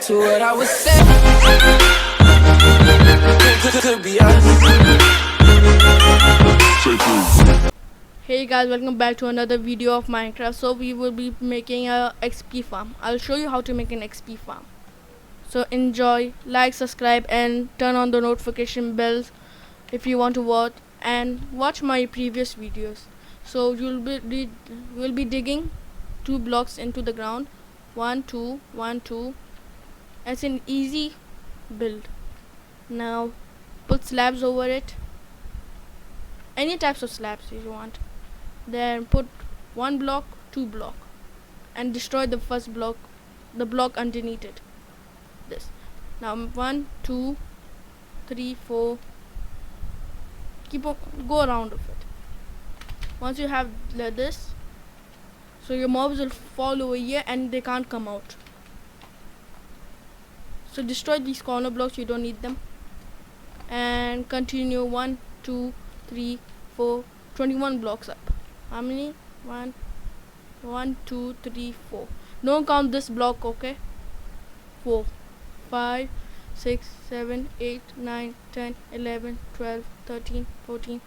to what I was saying. Could be us. Hey guys, welcome back to another video of Minecraft. So we will be making a XP farm. I'll show you how to make an XP farm. So enjoy, like, subscribe and turn on the notification bells if you want to watch my previous videos. So we'll be digging 2 blocks into the ground. 1 2 1 2. It's an easy build. Now put slabs over it. Any types of slabs if you want. Then put 1 block, 2 block and destroy the first block, the block underneath it. This. Now 1 2 3 4. Keep on, go around with it. Once you have this, so your mobs will fall over here and they can't come out. So destroy these corner blocks, you don't need them. And continue 1 2 3 4 21 blocks up. How many? 1 2 3 4. Don't count this block, okay? 4 5 6 7 8 9 10 11 12 13 14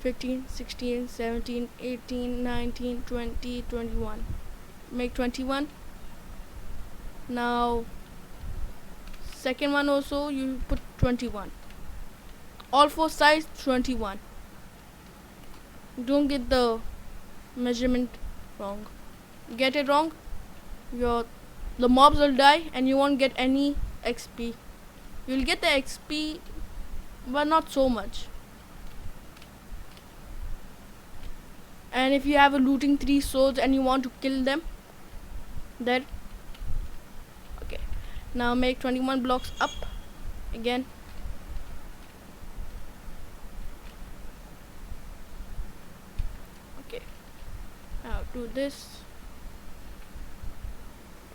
15 16 17 18 19 20 21. Make 21. Now second one also you put 21. All 4 sides 21. Don't get the measurement wrong. Get it wrong, the mobs will die and you won't get any XP. You'll get the XP but not so much. And if you have a looting 3 swords and you want to kill them, then okay. Now make 21 blocks up again. Okay. Now do this.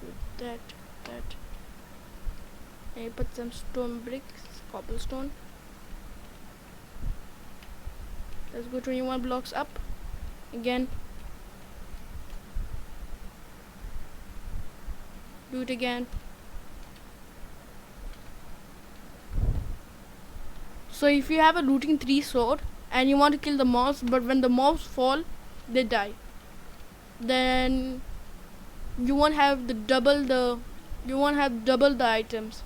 Do that. And put some stone bricks, cobblestone. Let's go 21 blocks up again. Do it again. So if you have a looting 3 sword and you want to kill the mobs, but when the mobs fall they die, then you won't have double the items.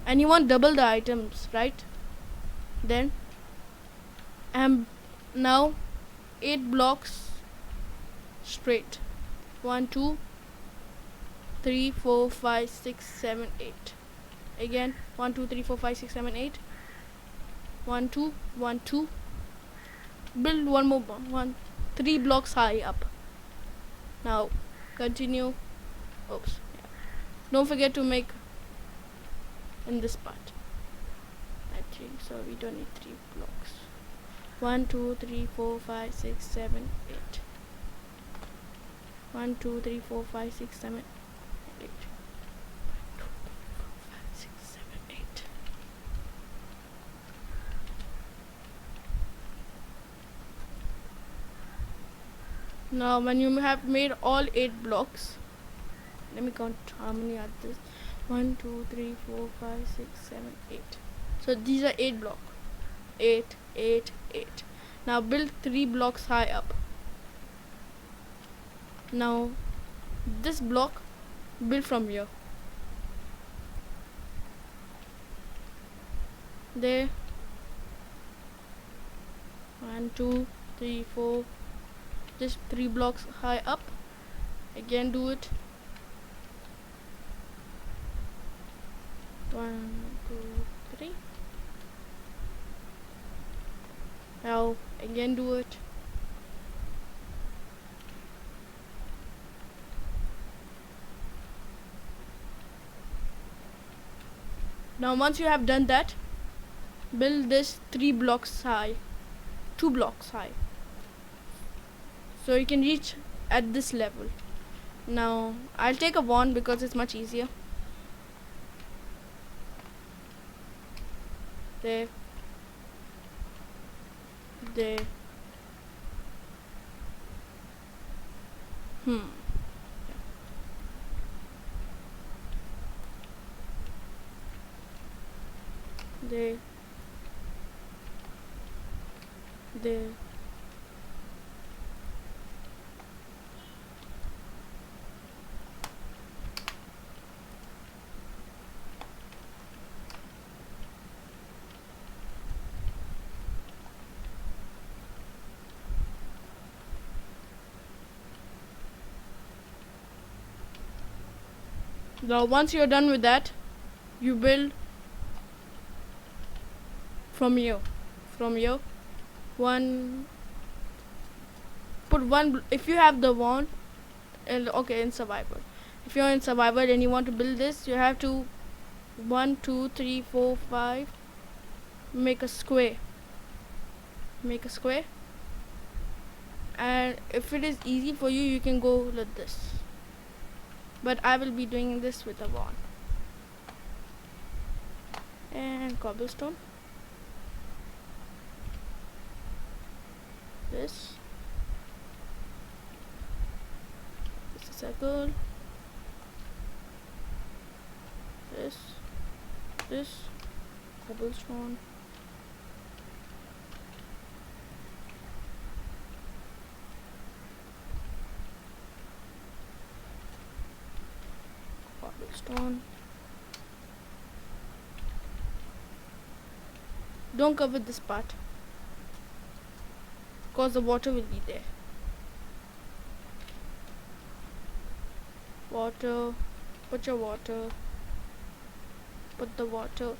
And you want double the items, right? Then now 8 blocks straight. 1 2 3 4 5 6 7 8. Again 1 2 3 4 5 6 7 8. 1 2 1 2. Build one more 3 blocks high up. Now continue. Oops. Yeah. Don't forget to make in this part. I think so. We don't need 3 blocks. 1 2 3 4 5 6 7 8. 1 2 3 4 5 6 7 8. 1 2 3 4 5 6 7 8. Now when you have made all 8 blocks, let me count how many are this. 1 2 3 4 5 6 7 8. So these are 8 blocks. 8 8 8. Now build 3 blocks high up. Now this block build from here. There. 1 2 3 4. Just 3 blocks high up. Again do it. 1 2 3. Now again do it. Now once you have done that, build this 3 blocks high, 2 blocks high, so you can reach at this level. Now I'll take a wand because it's much easier. There, there. Hmm. There. There. Now once you're done with that, you build from here. From here. One. Put one. If you have the one. Okay, in survival. If you're in survival and you want to build this, you have to 1, 2, 3, 4, 5. Make a square. Make a square. And if it is easy for you, you can go like this. But I will be doing this with a wand. And cobblestone. This. This is a circle. This. This. Cobblestone. Cobblestone. Don't cover this part, because the water will be there. Water. Put your water. Put the water.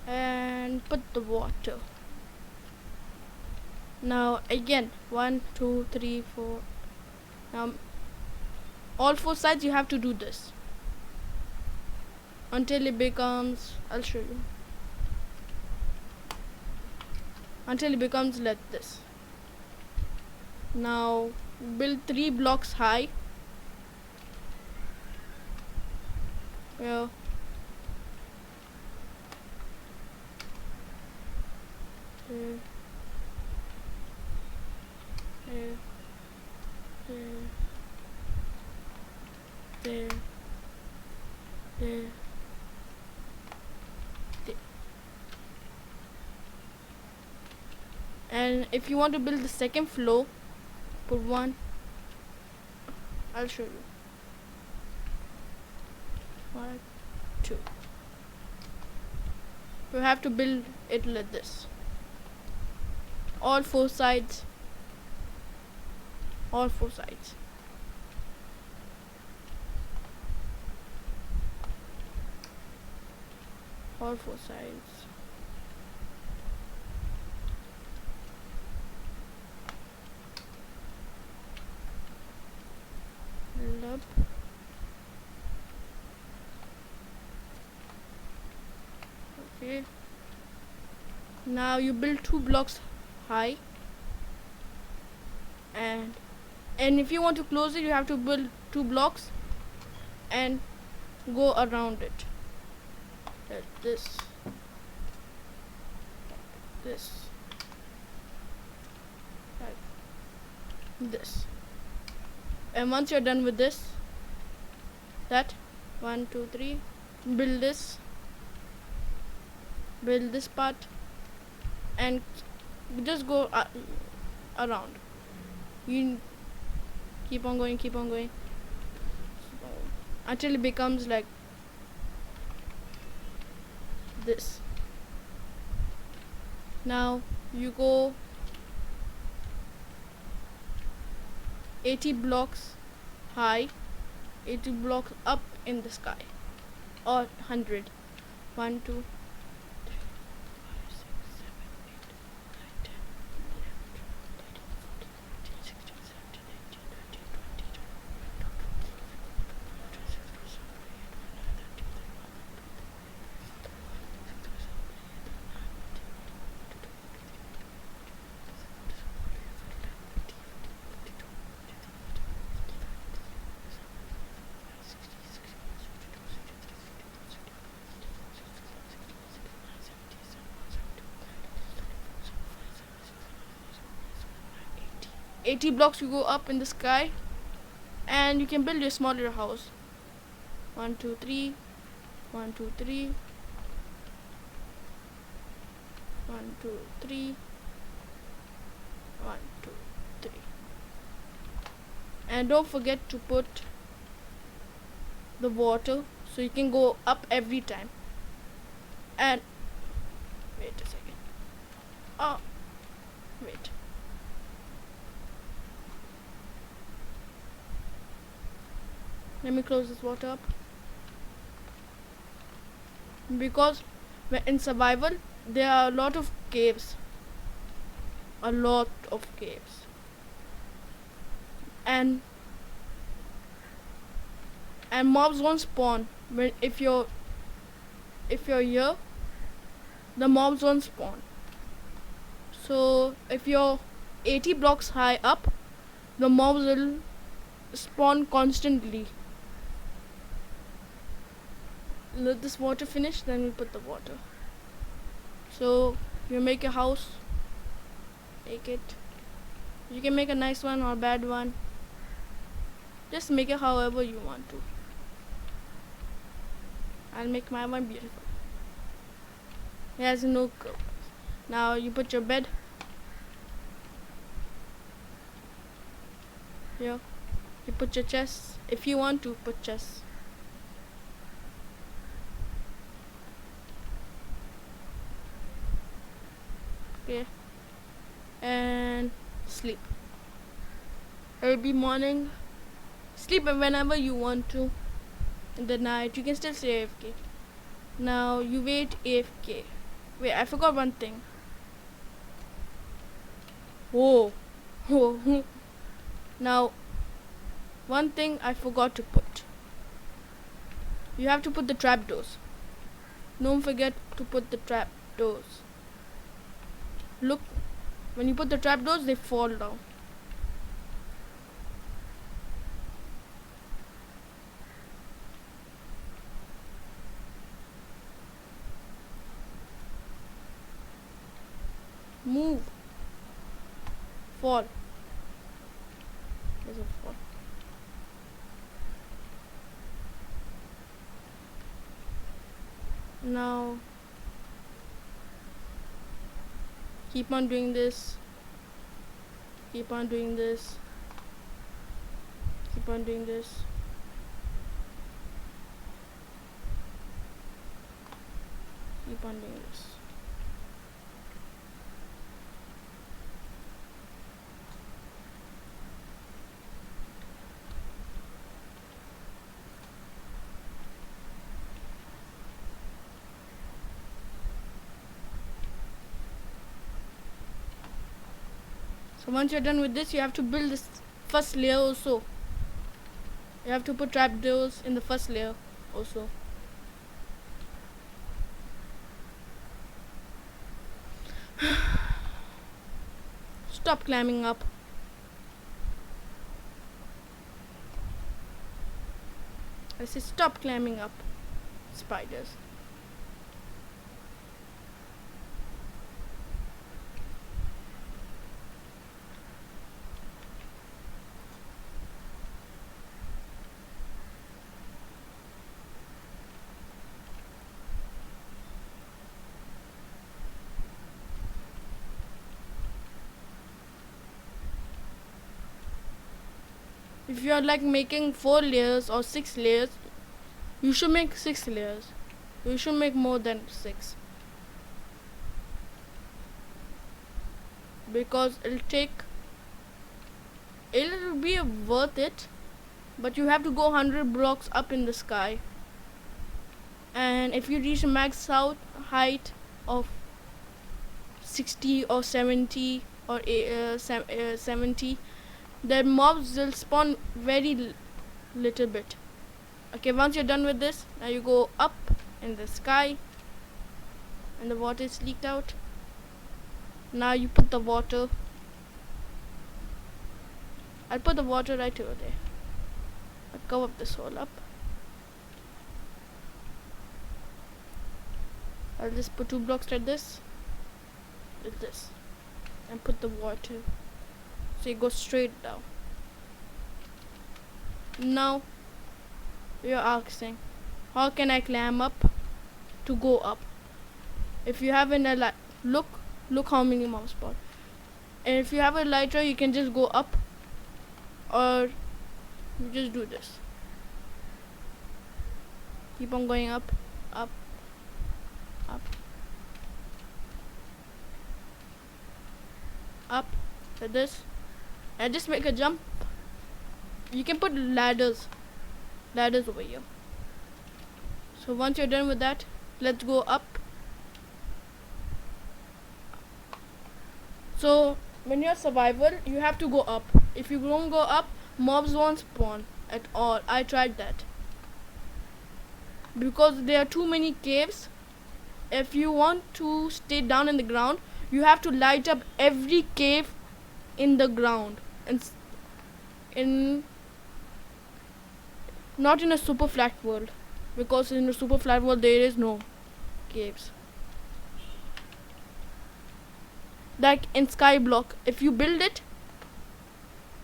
And put the water. Now again, 1, 2, 3, 4. Now all 4 sides you have to do this until it becomes, I'll show you, until it becomes like this. Now build 3 blocks high. Yeah. There. There. There. There. There. There. And if you want to build the second floor, put 1. I'll show you. 1, 2. You have to build it like this. All 4 sides. All 4 sides. All 4 sides. Build up. Okay. Now you build 2 blocks high, and if you want to close it, you have to build 2 blocks and go around it. Like this. This. Like this. And once you're done with this, that 1, 2, 3, build this. Build this part and just go around. You keep on going until it becomes like this. Now you go 80 blocks high, 80 blocks up in the sky, or 100. 1, 2, 80 blocks you go up in the sky, and you can build a smaller house. 1 2 3, 1 2 3, 1 2 3, 1 2 3, and don't forget to put the water so you can go up every time. And wait a second. Oh, wait. Let me close this water up. Because in survival there are a lot of caves. A lot of caves. And mobs won't spawn when if you're here, the mobs won't spawn. So if you're 80 blocks high up, the mobs will spawn constantly. Let this water finish, then we'll put the water. So you make a house, make it. You can make a nice one or a bad one. Just make it however you want to. I'll make my one beautiful. It has no curve. Now you put your bed here. You put your chest. If you want to put chest. Okay. And sleep. It'll be morning. Sleep whenever you want to. In the night you can still stay AFK. Now you wait AFK. Wait, I forgot one thing. Whoa. Whoa. Now one thing I forgot to put. You have to put the trapdoors. Don't forget to put the trapdoors. Look, when you put the trapdoors, they fall down. Move. Fall. There's a fall. Now keep on doing this. Keep on doing this. Keep on doing this. Keep on doing this. So once you're done with this, you have to build this first layer also. You have to put trapdoors in the first layer also. Stop climbing up. I say stop climbing up, spiders. If you are like making 4 layers or 6 layers, you should make 6 layers. You should make more than 6. Because it'll be worth it, but you have to go 100 blocks up in the sky. And if you reach a max out height of 60 or 70 or 70, the mobs will spawn very little bit. Okay, once you're done with this, now you go up in the sky and the water is leaked out. Now you put the water. I'll put the water right over there. I'll cover this hole up. I'll just put 2 blocks like this with this and put the water so it goes straight down. Now you're asking, how can I climb up to go up? If you have an look how many mob spawn. And if you have a elytra, you can just go up, or you just do this. Keep on going up, up, up, up, like this, and just make a jump. You can put ladders over here. So once you're done with that, let's go up. So when you're survival, you have to go up. If you don't go up, mobs won't spawn at all. I tried that because there are too many caves. If you want to stay down in the ground, you have to light up every cave in the ground, and not in a super flat world, because in a super flat world there is no caves. Like in Skyblock, if you build it,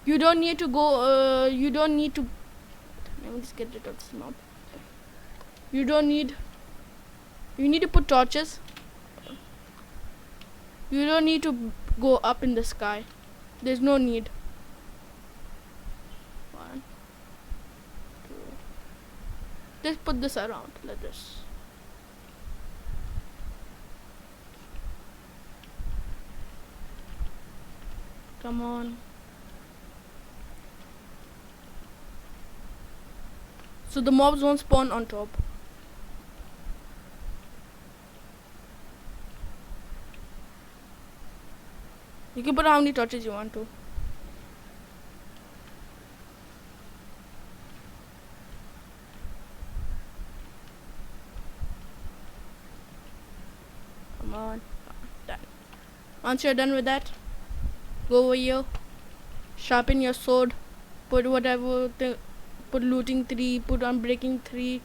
you don't need to go. You don't need to. Let me just get rid of this mob. You don't need. You need to put torches. You don't need to go up in the sky. There's no need. 1, 2. Just put this around like this. Come on. So the mobs won't spawn on top. You can put how many torches you want to. Come on. Done. Once you're done with that, go over here, sharpen your sword, put whatever, put looting 3, put unbreaking 3,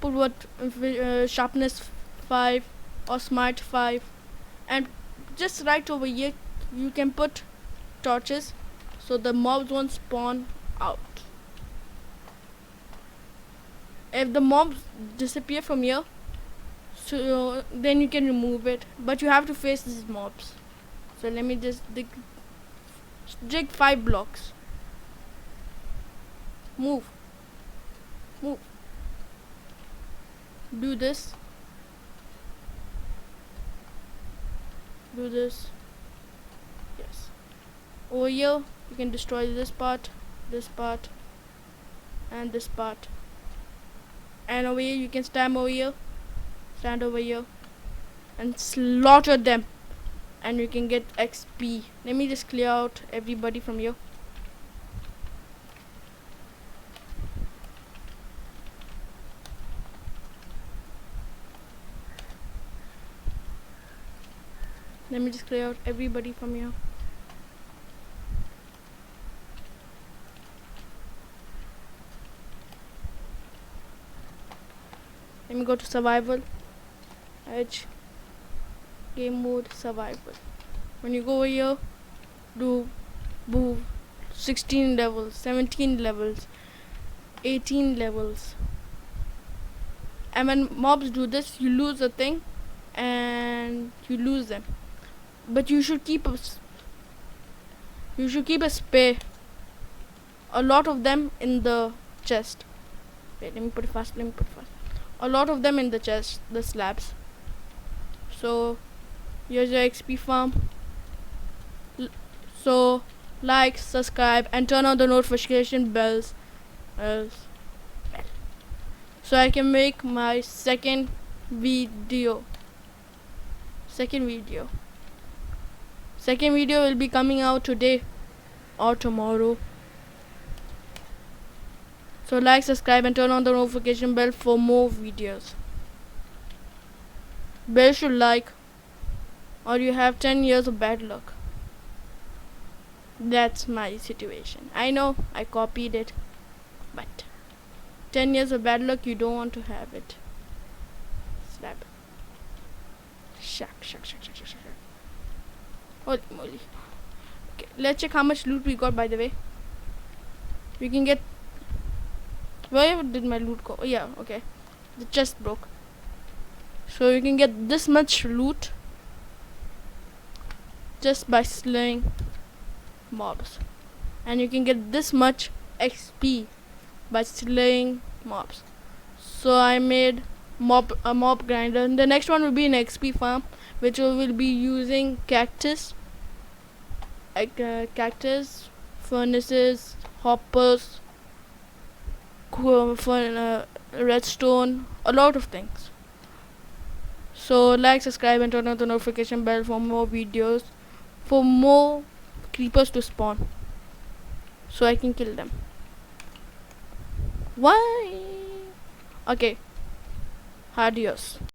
put sharpness 5 or smart 5, and just right over here you can put torches so the mobs won't spawn out. If the mobs disappear from here, so then you can remove it, but you have to face these mobs. So let me just dig 5 blocks. Move. Do this. Yes. Over here you can destroy this part, and this part. And over here you can stand over here and slaughter them, and you can get XP. Let me just clear out everybody from here. Let me just clear out everybody from here. Let me go to survival. Edge. Game mode survival. When you go over here, do 16 levels, 17 levels, 18 levels. And when mobs do this, you lose a thing and you lose them. But you should keep a spare, a lot of them in the chest. Wait, let me put it fast. A lot of them in the chest, the slabs. So here's your XP farm. So like, subscribe, and turn on the notification bells, so I can make my second video. Second video will be coming out today or tomorrow. So like, subscribe, and turn on the notification bell for more videos. Bell should like, or you have 10 years of bad luck. That's my situation. I know I copied it, but 10 years of bad luck, you don't want to have it. Slap. Shack. Holy moly. Okay, let's check how much loot we got, by the way. We can get Where did my loot go? Oh, yeah, okay. The chest broke. So you can get this much loot just by slaying mobs. And you can get this much XP by slaying mobs. So I made a mob grinder. And the next one will be an XP farm, which will be using cactus, furnaces, hoppers, redstone, a lot of things. So like, subscribe, and turn on the notification bell for more videos, for more creepers to spawn, so I can kill them. Why? Okay. Adios.